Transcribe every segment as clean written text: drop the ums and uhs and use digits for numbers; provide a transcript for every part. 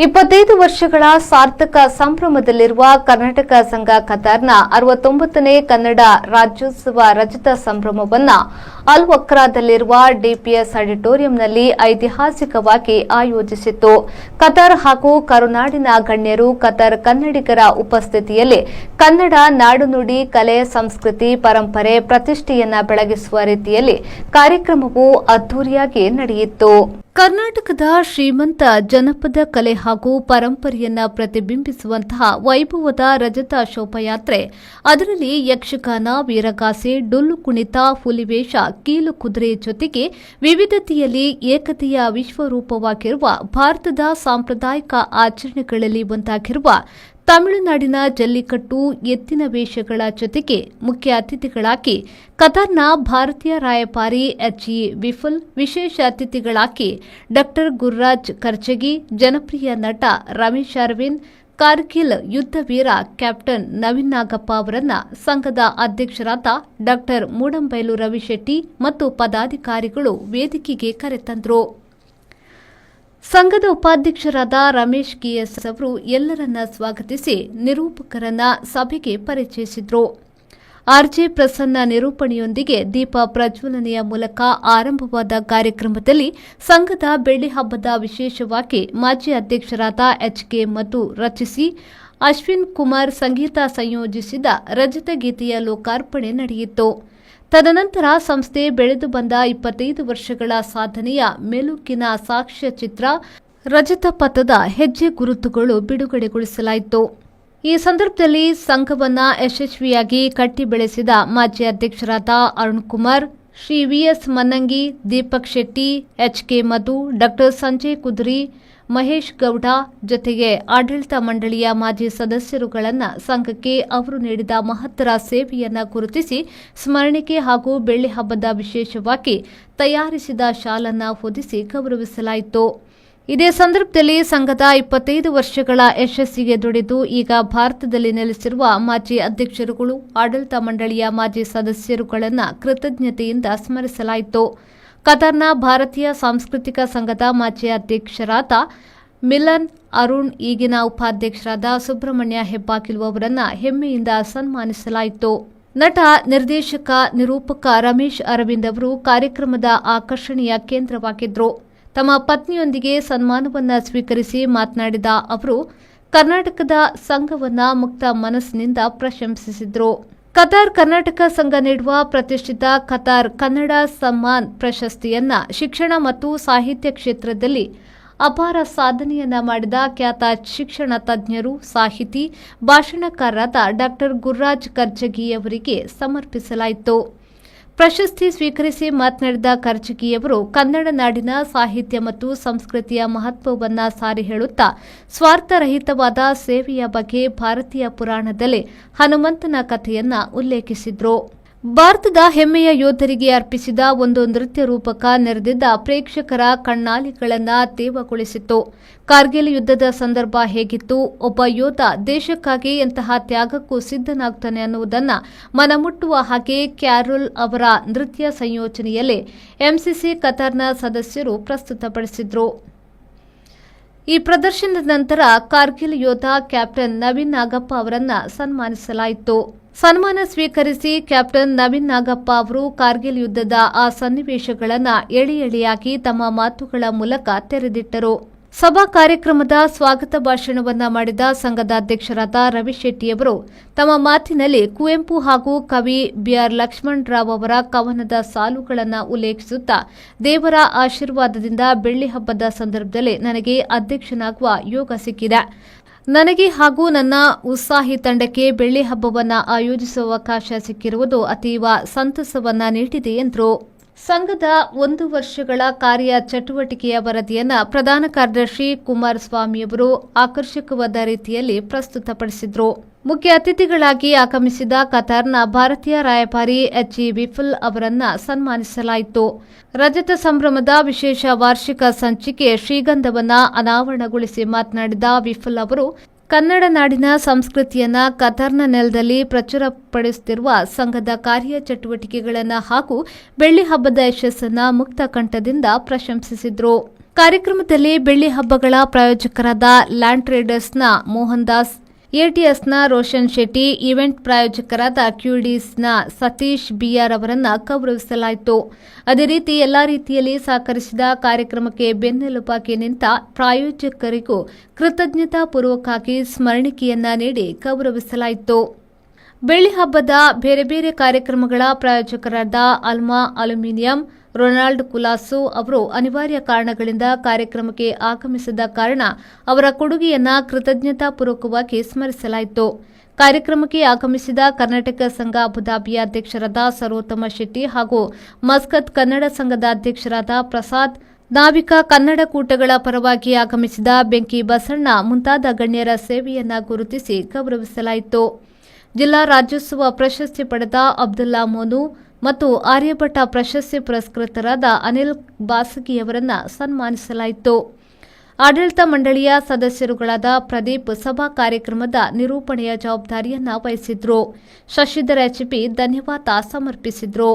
25 ವರ್ಷಗಳ ಸಾರ್ಥಕ ಸಂಭ್ರಮದಲ್ಲಿರುವ ಕರ್ನಾಟಕ ಸಂಘ ಕತಾರ್ನ 69ನೇ ಕನ್ನಡ ರಾಜ್ಯೋತ್ಸವ ರಜತ ಸಂಭ್ರಮವನ್ನು ಅಲ್ ವಕ್ರಾದಲ್ಲಿರುವ ಡಿಪಿಎಸ್ ಆಡಿಟೋರಿಯಂನಲ್ಲಿ ಐತಿಹಾಸಿಕವಾಗಿ ಆಯೋಜಿಸಿತ್ತು. ಕತಾರ್ ಹಾಗೂ ಕರುನಾಡಿನ ಗಣ್ಯರು ಕತಾರ್ ಕನ್ನಡಿಗರ ಉಪಸ್ಥಿತಿಯಲ್ಲಿ ಕನ್ನಡ ನಾಡುನುಡಿ, ಕಲೆ, ಸಂಸ್ಕೃತಿ, ಪರಂಪರೆ, ಪ್ರತಿಷ್ಠೆಯನ್ನ ಬೆಳಗಿಸುವ ರೀತಿಯಲ್ಲಿ ಕಾರ್ಯಕ್ರಮವು ಅದ್ದೂರಿಯಾಗಿ ನಡೆಯಿತು. ಕರ್ನಾಟಕದ ಶ್ರೀಮಂತ ಜನಪದ ಕಲೆ ಹಾಗೂ ಪರಂಪರೆಯನ್ನ ಪ್ರತಿಬಿಂಬಿಸುವಂತಹ ವೈಭವದ ರಜತ ಶೋಭಾಯಾತ್ರೆ, ಅದರಲ್ಲಿ ಯಕ್ಷಗಾನ, ವೀರಗಾಸೆ, ಡೊಳ್ಳು ಕುಣಿತ, ಹುಲಿವೇಷ, ಕೀಲು ಕುದುರೆ ಜೊತೆಗೆ ವಿವಿಧತೆಯಲ್ಲಿ ಏಕತೆಯ ವಿಶ್ವರೂಪವಾಗಿರುವ ಭಾರತದ ಸಾಂಪ್ರದಾಯಿಕ ಆಚರಣೆಗಳಲ್ಲಿ ಒಂದಾಗಿರುವ ತಮಿಳುನಾಡಿನ ಜಲ್ಲಿಕಟ್ಟು, ಎತ್ತಿನ ವೇಷಗಳ ಜೊತೆಗೆ ಮುಖ್ಯ ಅತಿಥಿಗಳಾಗಿ ಕತಾರ್ನ ಭಾರತೀಯ ರಾಯಭಾರಿ ಎಚ್.ಇ. ವಿಫುಲ್, ವಿಶೇಷ ಅತಿಥಿಗಳಾಗಿ ಡಾ. ಗುರುರಾಜ್ ಕರ್ಜಗಿ, ಜನಪ್ರಿಯ ನಟ ರಮೇಶ್ ಅರವಿಂದ್, ಕಾರ್ಗಿಲ್ ಯುದ್ಧ ವೀರ ಕ್ಯಾಪ್ಟನ್ ನವೀನ್ ನಾಗಪ್ಪ ಅವರನ್ನ ಸಂಘದ ಅಧ್ಯಕ್ಷರಾದ ಡಾ. ಮೂಡಂಬೈಲು ರವಿಶೆಟ್ಟಿ ಮತ್ತು ಪದಾಧಿಕಾರಿಗಳು ವೇದಿಕೆಗೆ ಕರೆತಂದರು. ಸಂಘದ ಉಪಾಧ್ಯಕ್ಷರಾದ ರಮೇಶ್ ಕೆ.ಎಸ್. ಅವರು ಎಲ್ಲರನ್ನ ಸ್ವಾಗತಿಸಿ ನಿರೂಪಕರನ್ನ ಸಭೆಗೆ ಪರಿಚಯಿಸಿದರು. ಆರ್ಜೆ ಪ್ರಸನ್ನ ನಿರೂಪಣೆಯೊಂದಿಗೆ ದೀಪ ಪ್ರಜ್ವಲನೆಯ ಮೂಲಕ ಆರಂಭವಾದ ಕಾರ್ಯಕ್ರಮದಲ್ಲಿ ಸಂಘದ ಬೆಳ್ಳಿ ಹಬ್ಬದ ವಿಶೇಷವಾಗಿ ಮಾಜಿ ಅಧ್ಯಕ್ಷರಾದ ಎಚ್.ಕೆ. ಮಧು ರಚಿಸಿ ಅಶ್ವಿನ್ ಕುಮಾರ್ ಸಂಗೀತ ಸಂಯೋಜಿಸಿದ ರಜತ ಗೀತೆಯ ಲೋಕಾರ್ಪಣೆ ನಡೆಯಿತು. ತದನಂತರ ಸಂಸ್ಥೆ ಬೆಳೆದು ಬಂದ 25 ವರ್ಷಗಳ ಸಾಧನೆಯ ಮೆಲುಕಿನ ಸಾಕ್ಷ್ಯಚಿತ್ರ ರಜತ ಪಥದ ಹೆಜ್ಜೆ ಗುರುತುಗಳು ಬಿಡುಗಡೆಗೊಳಿಸಲಾಯಿತು. ಈ ಸಂದರ್ಭದಲ್ಲಿ ಸಂಘವನ್ನ ಯಶಸ್ವಿಯಾಗಿ ಕಟ್ಟಿ ಬೆಳೆಸಿದ ಮಾಜಿ ಅಧ್ಯಕ್ಷರಾದ ಅರುಣ್ ಕುಮಾರ್, ಶ್ರೀ ವಿಎಸ್ ಮನ್ನಂಗಿ, ದೀಪಕ್ ಶೆಟ್ಟಿ, ಎಚ್.ಕೆ. ಮಧು, ಡಾ. ಸಂಜಯ್ ಕುದುರಿ, ಮಹೇಶ್ ಗೌಡ ಜೊತೆಗೆ ಆಡಳಿತ ಮಂಡಳಿಯ ಮಾಜಿ ಸದಸ್ಯರುಗಳನ್ನು ಸಂಘಕ್ಕೆ ಅವರು ನೀಡಿದ ಮಹತ್ತರ ಸೇವೆಯನ್ನು ಗುರುತಿಸಿ ಸ್ಮರಣಿಕೆ ಹಾಗೂ ಬೆಳ್ಳಿ ಹಬ್ಬದ ವಿಶೇಷವಾಗಿ ತಯಾರಿಸಿದ ಶಾಲನ್ನು ಹೊದಿಸಿ ಗೌರವಿಸಲಾಯಿತು. ಇದೇ ಸಂದರ್ಭದಲ್ಲಿ ಸಂಘದ 25 ವರ್ಷಗಳ ಯಶಸ್ಸಿಗೆ ದುಡಿದು ಈಗ ಭಾರತದಲ್ಲಿ ನೆಲೆಸಿರುವ ಮಾಜಿ ಅಧ್ಯಕ್ಷರುಗಳು, ಆಡಳಿತ ಮಂಡಳಿಯ ಮಾಜಿ ಸದಸ್ಯರುಗಳನ್ನು ಕೃತಜ್ಞತೆಯಿಂದ ಸ್ಮರಿಸಲಾಯಿತು. ಕತಾರ್ನ ಭಾರತೀಯ ಸಾಂಸ್ಕೃತಿಕ ಸಂಘದ ಮಾಜಿ ಅಧ್ಯಕ್ಷರಾದ ಮಿಲನ್ ಅರುಣ್, ಈಗಿನ ಉಪಾಧ್ಯಕ್ಷರಾದ ಸುಬ್ರಹ್ಮಣ್ಯ ಹೆಬ್ಬಾಗಿಲು ಅವರನ್ನು ಹೆಮ್ಮೆಯಿಂದ ಸನ್ಮಾನಿಸಲಾಯಿತು. ನಟ, ನಿರ್ದೇಶಕ, ನಿರೂಪಕ ರಮೇಶ್ ಅರವಿಂದ್ ಅವರು ಕಾರ್ಯಕ್ರಮದ ಆಕರ್ಷಣೆಯ ಕೇಂದ್ರವಾಗಿದ್ದರು. ತಮ್ಮ ಪತ್ನಿಯೊಂದಿಗೆ ಸನ್ಮಾನವನ್ನು ಸ್ವೀಕರಿಸಿ ಮಾತನಾಡಿದ ಅವರು ಕರ್ನಾಟಕದ ಸಂಘವನ್ನ ಮುಕ್ತ ಮನಸ್ಸಿನಿಂದ ಪ್ರಶಂಸಿಸಿದರು. ಕತಾರ್ ಕರ್ನಾಟಕ ಸಂಘ ನೀಡುವ ಪ್ರತಿಷ್ಠಿತ ಕತಾರ್ ಕನ್ನಡ ಸಮ್ಮಾನ್ ಪ್ರಶಸ್ತಿಯನ್ನ ಶಿಕ್ಷಣ ಮತ್ತು ಸಾಹಿತ್ಯ ಕ್ಷೇತ್ರದಲ್ಲಿ ಅಪಾರ ಸಾಧನೆಯನ್ನ ಮಾಡಿದ ಖ್ಯಾತ ಶಿಕ್ಷಣ ತಜ್ಞರು, ಸಾಹಿತಿ, ಭಾಷಣಕಾರರಾದ ಡಾ. ಗುರುರಾಜ್ ಕರ್ಜಗಿ ಅವರಿಗೆ ಸಮರ್ಪಿಸಲಾಯಿತು. ಪ್ರಶಸ್ತಿ ಸ್ವೀಕರಿಸಿ ಮಾತನಾಡಿದ ಕರ್ಜಗಿಯವರು ಕನ್ನಡ ನಾಡಿನ ಸಾಹಿತ್ಯ ಮತ್ತು ಸಂಸ್ಕೃತಿಯ ಮಹತ್ವವನ್ನು ಸಾರಿ ಹೇಳುತ್ತಾ ಸ್ವಾರ್ಥರಹಿತವಾದ ಸೇವೆಯ ಬಗ್ಗೆ ಭಾರತೀಯ ಪುರಾಣದಲ್ಲಿ ಹನುಮಂತನ ಕಥೆಯನ್ನ ಉಲ್ಲೇಖಿಸಿದರು. ಭಾರತದ ಹೆಮ್ಮೆಯ ಯೋಧರಿಗೆ ಅರ್ಪಿಸಿದ ಒಂದು ನೃತ್ಯ ರೂಪಕ ನೆರೆದಿದ್ದ ಪ್ರೇಕ್ಷಕರ ಕಣ್ಣಾಲಿಗಳನ್ನು ತೇವಗೊಳಿಸಿತು. ಕಾರ್ಗಿಲ್ ಯುದ್ಧದ ಸಂದರ್ಭ ಹೇಗಿತ್ತು, ಒಬ್ಬ ಯೋಧ ದೇಶಕ್ಕಾಗಿ ಎಂತಹ ತ್ಯಾಗಕ್ಕೂ ಸಿದ್ಧನಾಗ್ತಾನೆ ಅನ್ನುವುದನ್ನು ಮನಮುಟ್ಟುವ ಹಾಗೆ ಕ್ಯಾರೋಲ್ ಅವರ ನೃತ್ಯ ಸಂಯೋಜನೆಯಲ್ಲಿ ಎಂಸಿಸಿ ಕತಾರ್ನ ಸದಸ್ಯರು ಪ್ರಸ್ತುತಪಡಿಸಿದರು. ಈ ಪ್ರದರ್ಶನದ ನಂತರ ಕಾರ್ಗಿಲ್ ಯೋಧ ಕ್ಯಾಪ್ಟನ್ ನವೀನ್ ನಾಗಪ್ಪ ಅವರನ್ನು ಸನ್ಮಾನಿಸಲಾಯಿತು. ಸನ್ಮಾನ ಸ್ವೀಕರಿಸಿ ಕ್ಯಾಪ್ಟನ್ ನವೀನ್ ನಾಗಪ್ಪ ಅವರು ಕಾರ್ಗಿಲ್ ಯುದ್ಧದ ಆ ಸನ್ನಿವೇಶಗಳನ್ನು ಎಳೆ ಎಳೆಯಾಗಿ ತಮ್ಮ ಮಾತುಗಳ ಮೂಲಕ ತೆರೆದಿಟ್ಟರು. ಸಭಾ ಕಾರ್ಯಕ್ರಮದ ಸ್ವಾಗತ ಭಾಷಣವನ್ನ ಮಾಡಿದ ಸಂಘದ ಅಧ್ಯಕ್ಷರಾದ ರವಿಶೆಟ್ಟಿಯವರು ತಮ್ಮ ಮಾತಿನಲ್ಲಿ ಕುವೆಂಪು ಹಾಗೂ ಕವಿ ಬಿಆರ್ ಲಕ್ಷ್ಮಣರಾವ್ ಅವರ ಕವನದ ಸಾಲುಗಳನ್ನು ಉಲ್ಲೇಖಿಸುತ್ತಾ ದೇವರ ಆಶೀರ್ವಾದದಿಂದ ಬೆಳ್ಳಿ ಹಬ್ಬದ ಸಂದರ್ಭದಲ್ಲಿ ನನಗೆ ಅಧ್ಯಕ್ಷನಾಗುವ ಯೋಗ ಸಿಕ್ಕಿದೆ. ನನಗೆ ಹಾಗೂ ನನ್ನ ಉತ್ಸಾಹಿ ತಂಡಕ್ಕೆ ಬೆಳ್ಳಿ ಹಬ್ಬವನ್ನು ಆಯೋಜಿಸುವ ಅವಕಾಶ ಸಿಕ್ಕಿರುವುದು ಅತೀವ ಸಂತಸವನ್ನ ನೀಡಿದೆ ಎಂದರು. ಸಂಘದ 1 ವರ್ಷಗಳ ಕಾರ್ಯ ಚಟುವಟಿಕೆಯ ವರದಿಯನ್ನು ಪ್ರಧಾನ ಕಾರ್ಯದರ್ಶಿ ಕುಮಾರಸ್ವಾಮಿಯವರು ಆಕರ್ಷಕವಾದ ರೀತಿಯಲ್ಲಿ ಪ್ರಸ್ತುತಪಡಿಸಿದರು. ಮುಖ್ಯ ಅತಿಥಿಗಳಾಗಿ ಆಗಮಿಸಿದ ಕತಾರ್ನ ಭಾರತೀಯ ರಾಯಭಾರಿ ಎಚ್.ಇ. ವಿಫುಲ್ ಅವರನ್ನ ಸನ್ಮಾನಿಸಲಾಯಿತು. ರಜತ ಸಂಭ್ರಮದ ವಿಶೇಷ ವಾರ್ಷಿಕ ಸಂಚಿಕೆ ಶ್ರೀಗಂಧವನ್ನ ಅನಾವರಣಗೊಳಿಸಿ ಮಾತನಾಡಿದ ವಿಫುಲ್ ಅವರು ಕನ್ನಡ ನಾಡಿನ ಸಂಸ್ಕೃತಿಯನ್ನ ಕತಾರ್ನ ನೆಲದಲ್ಲಿ ಪ್ರಚುರಪಡಿಸುತ್ತಿರುವ ಸಂಘದ ಕಾರ್ಯ ಚಟುವಟಿಕೆಗಳನ್ನು ಹಾಗೂ ಬೆಳ್ಳಿ ಹಬ್ಬದ ಯಶಸ್ಸನ್ನು ಮುಕ್ತ ಕಂಠದಿಂದ ಪ್ರಶಂಸಿಸಿದರು. ಕಾರ್ಯಕ್ರಮದಲ್ಲಿ ಬೆಳ್ಳಿ ಹಬ್ಬಗಳ ಪ್ರಾಯೋಜಕರಾದ ಲ್ಯಾಂಡ್ ಟ್ರೇಡರ್ಸ್ನ ಮೋಹನ್ ದಾಸ್, ಎಟಿಎಸ್ನ ರೋಷನ್ ಶೆಟ್ಟಿ, ಈವೆಂಟ್ ಪ್ರಾಯೋಜಕರಾದ ಕ್ಯೂಡೀಸ್ನ ಸತೀಶ್ ಬಿಆರ್ ಅವರನ್ನು ಗೌರವಿಸಲಾಯಿತು. ಅದೇ ರೀತಿ ಎಲ್ಲಾ ರೀತಿಯಲ್ಲಿ ಸಹಕರಿಸಿದ ಕಾರ್ಯಕ್ರಮಕ್ಕೆ ಬೆನ್ನೆಲುಬಾಗಿ ನಿಂತ ಪ್ರಾಯೋಜಕರಿಗೂ ಕೃತಜ್ಞತಾ ಪೂರ್ವಕವಾಗಿ ಸ್ಮರಣಿಕೆಯನ್ನ ನೀಡಿ ಗೌರವಿಸಲಾಯಿತು. ಬೆಳ್ಳಿ ಹಬ್ಬದ ಬೇರೆ ಬೇರೆ ಕಾರ್ಯಕ್ರಮಗಳ ಪ್ರಾಯೋಜಕರಾದ ಅಲ್ಮಾ ಅಲ್ಯೂಮಿನಿಯಂ, ರೊನಾಲ್ಡ್ ಕುಲಾಸು ಅವರು ಅನಿವಾರ್ಯ ಕಾರಣಗಳಿಂದ ಕಾರ್ಯಕ್ರಮಕ್ಕೆ ಆಗಮಿಸದ ಕಾರಣ ಅವರ ಕೊಡುಗೆಯನ್ನು ಕೃತಜ್ಞತಾಪೂರ್ವಕವಾಗಿ ಸ್ಮರಿಸಲಾಯಿತು. ಕಾರ್ಯಕ್ರಮಕ್ಕೆ ಆಗಮಿಸಿದ ಕರ್ನಾಟಕ ಸಂಘ ಅಬುಧಾಬಿಯ ಅಧ್ಯಕ್ಷರಾದ ಸರ್ವೋತ್ತಮ ಶೆಟ್ಟಿ ಹಾಗೂ ಮಸ್ಕತ್ ಕನ್ನಡ ಸಂಘದ ಅಧ್ಯಕ್ಷರಾದ ಪ್ರಸಾದ್, ನಾವಿಕ ಕನ್ನಡ ಕೂಟಗಳ ಪರವಾಗಿ ಆಗಮಿಸಿದ ಬೆಂಕಿ ಬಸಣ್ಣ ಮುಂತಾದ ಗಣ್ಯರ ಸೇವೆಯನ್ನು ಗುರುತಿಸಿ ಗೌರವಿಸಲಾಯಿತು. ಜಿಲ್ಲಾ ರಾಜ್ಯೋತ್ಸವ ಪ್ರಶಸ್ತಿ ಪಡೆದ ಅಬ್ದುಲ್ಲಾ ಮೋನು ಮತ್ತು ಆರ್ಯಭಟ ಪ್ರಶಸ್ತಿ ಪುರಸ್ಕೃತರಾದ ಅನಿಲ್ ಬಾಸಗಿಯವರನ್ನು ಸನ್ಮಾನಿಸಲಾಯಿತು. ಆಡಳಿತ ಮಂಡಳಿಯ ಸದಸ್ಯರುಗಳಾದ ಪ್ರದೀಪ್ ಸಭಾ ಕಾರ್ಯಕ್ರಮದ ನಿರೂಪಣೆಯ ಜವಾಬ್ದಾರಿಯನ್ನು ವಹಿಸಿದ್ರು. ಶಶಿಧರ ಎಚ್ಪಿ ಧನ್ಯವಾದ ಸಮರ್ಪಿಸಿದ್ರು.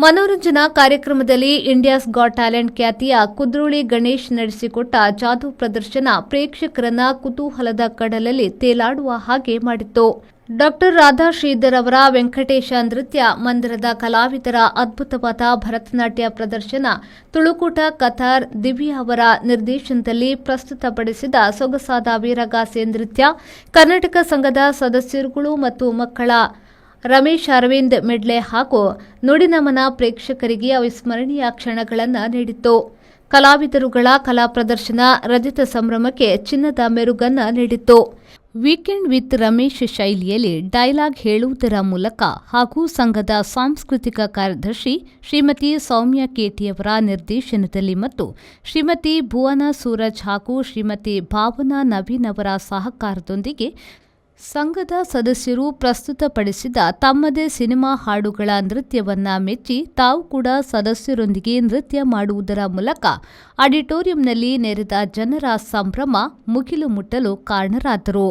ಮನೋರಂಜನಾ ಕಾರ್ಯಕ್ರಮದಲ್ಲಿ ಇಂಡಿಯಾಸ್ ಗಾಟ್ ಟ್ಯಾಲೆಂಟ್ ಖ್ಯಾತಿಯ ಕುದ್ರೋಳಿ ಗಣೇಶ್ ನಡೆಸಿಕೊಟ್ಟ ಜಾದೂ ಪ್ರದರ್ಶನ ಪ್ರೇಕ್ಷಕರನ್ನ ಕುತೂಹಲದ ಕಡಲಲ್ಲಿ ತೇಲಾಡುವ ಹಾಗೆ ಮಾಡಿತ್ತು. ಡಾಕ್ಟರ್ ರಾಧಾ ಶ್ರೀಧರ್ ಅವರ ವೆಂಕಟೇಶ ನೃತ್ಯ ಮಂದಿರದ ಕಲಾವಿದರ ಅದ್ಭುತವಾದ ಭರತನಾಟ್ಯ ಪ್ರದರ್ಶನ, ತುಳುಕೂಟ ಕಥಾರ್ ದಿವ್ಯಾ ಅವರ ನಿರ್ದೇಶನದಲ್ಲಿ ಪ್ರಸ್ತುತಪಡಿಸಿದ ಸೊಗಸಾದ ವೀರಗಾಸೆ ನೃತ್ಯ, ಕರ್ನಾಟಕ ಸಂಘದ ಸದಸ್ಯರುಗಳು ಮತ್ತು ಮಕ್ಕಳ ರಮೇಶ್ ಅರವಿಂದ್ ಮೆಡ್ಲೆ ಹಾಗೂ ನುಡಿನಮನ ಪ್ರೇಕ್ಷಕರಿಗೆ ಅವಿಸ್ಮರಣೀಯ ಕ್ಷಣಗಳನ್ನು ನೀಡಿತು. ಕಲಾವಿದರುಗಳ ಕಲಾ ಪ್ರದರ್ಶನ ರಜತ ಸಂಭ್ರಮಕ್ಕೆ ಚಿನ್ನದ ಮೆರುಗನ್ನು ನೀಡಿತು. ವೀಕೆಂಡ್ ವಿತ್ ರಮೇಶ್ ಶೈಲಿಯಲ್ಲಿ ಡೈಲಾಗ್ ಹೇಳುವುದರ ಮೂಲಕ ಹಾಗೂ ಸಂಘದ ಸಾಂಸ್ಕೃತಿಕ ಕಾರ್ಯದರ್ಶಿ ಶ್ರೀಮತಿ ಸೌಮ್ಯ ಕೇಟಿಯವರ ನಿರ್ದೇಶನದಲ್ಲಿ ಮತ್ತು ಶ್ರೀಮತಿ ಭುವನ ಸೂರಜ್ ಹಾಗೂ ಶ್ರೀಮತಿ ಭಾವನಾ ನವೀನ್ ಅವರ ಸಹಕಾರದೊಂದಿಗೆ ಸಂಘದ ಸದಸ್ಯರು ಪ್ರಸ್ತುತಪಡಿಸಿದ ತಮ್ಮದೇ ಸಿನಿಮಾ ಹಾಡುಗಳ ನೃತ್ಯವನ್ನ ಮೆಚ್ಚಿ ತಾವು ಕೂಡ ಸದಸ್ಯರೊಂದಿಗೆ ನೃತ್ಯ ಮಾಡುವುದರ ಮೂಲಕ ಆಡಿಟೋರಿಯಂನಲ್ಲಿ ನೆರೆದ ಜನರ ಸಂಭ್ರಮ ಮುಗಿಲು ಮುಟ್ಟಲು ಕಾರಣರಾದರು.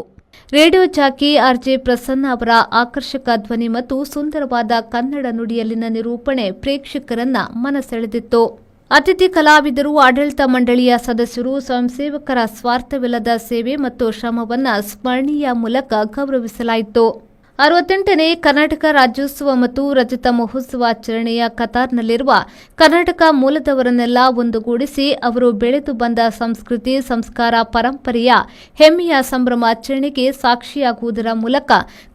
ರೇಡಿಯೋ ಜಾಕಿ ಆರ್ಜೆ ಪ್ರಸನ್ನ ಅವರ ಆಕರ್ಷಕ ಧ್ವನಿ ಮತ್ತು ಸುಂದರವಾದ ಕನ್ನಡ ನುಡಿಯಲ್ಲಿನ ನಿರೂಪಣೆ ಪ್ರೇಕ್ಷಕರನ್ನ ಮನಸೆಳೆದಿತ್ತು. ಅತಿಥಿ ಕಲಾವಿದರು, ಆಡಳಿತ ಮಂಡಳಿಯ ಸದಸ್ಯರು, ಸ್ವಯಂ ಸೇವಕರ ಸ್ವಾರ್ಥವಿಲ್ಲದ ಸೇವೆ ಮತ್ತು ಶ್ರಮವನ್ನು ಸ್ಮರಣೀಯ ಮೂಲಕ ಗೌರವಿಸಲಾಯಿತು. 68ನೇ ಕರ್ನಾಟಕ ರಾಜ್ಯೋತ್ಸವ ಮತ್ತು ರಜತ ಮಹೋತ್ಸವ ಆಚರಣೆಯ ಕತಾರ್ನಲ್ಲಿರುವ ಕರ್ನಾಟಕ ಮೂಲದವರನ್ನೆಲ್ಲ ಒಂದುಗೂಡಿಸಿ ಅವರು ಬೆಳೆದು ಬಂದ ಸಂಸ್ಕೃತಿ, ಸಂಸ್ಕಾರ, ಪರಂಪರೆಯ ಹೆಮ್ಮೆಯ ಸಂಭ್ರಮಾಚರಣೆಗೆ ಸಾಕ್ಷಿಯಾಗುವುದರ ಮೂಲಕ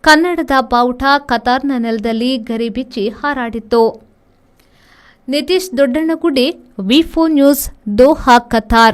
ಕನ್ನಡದ ಬಾವುಟ ಕತಾರ್ನ ನೆಲದಲ್ಲಿ ಗರಿಬಿಚ್ಚಿ ಹಾರಾಡಿತು. ನಿತೀಶ್ ದೊಡ್ಡಣ್ಣಗುಡಿ, ವಿ4 ನ್ಯೂಸ್, ದೋಹಾ, ಕತಾರ್.